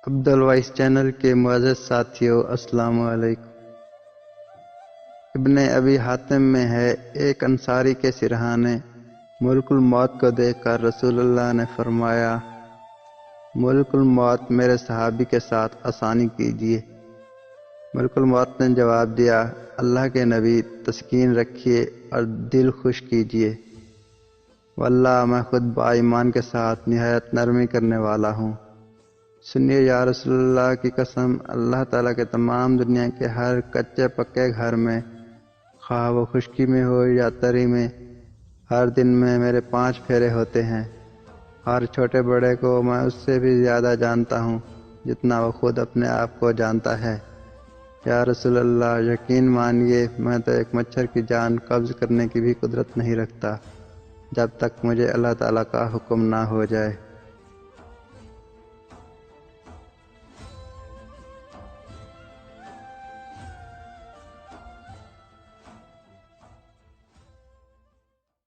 عبد الوائس channel کے معزز ساتھیوں، السلام علیکم۔ ابن ابی حاتم میں ہے، ایک انصاری کے سرحانے ملک الموت کو دیکھ کر رسول اللہ نے فرمایا، ملک الموت میرے صحابی کے ساتھ آسانی کیجیے۔ ملک الموت نے جواب دیا، اللہ کے نبی تسکین رکھیے اور دل خوش کیجیے، واللہ میں خود با ایمان کے ساتھ نہایت نرمی کرنے والا ہوں۔ سنیے یا رسول اللہ کی قسم، اللہ تعالیٰ کے تمام دنیا کے ہر کچے پکے گھر میں، خواہ وہ خشکی میں ہو یا تری میں، ہر دن میں میرے 5 پھیرے ہوتے ہیں۔ ہر چھوٹے بڑے کو میں اس سے بھی زیادہ جانتا ہوں جتنا وہ خود اپنے آپ کو جانتا ہے۔ یا رسول اللہ، یقین مانیے میں تو ایک مچھر کی جان قبض کرنے کی بھی قدرت نہیں رکھتا جب تک مجھے اللہ تعالیٰ کا حکم نہ ہو جائے۔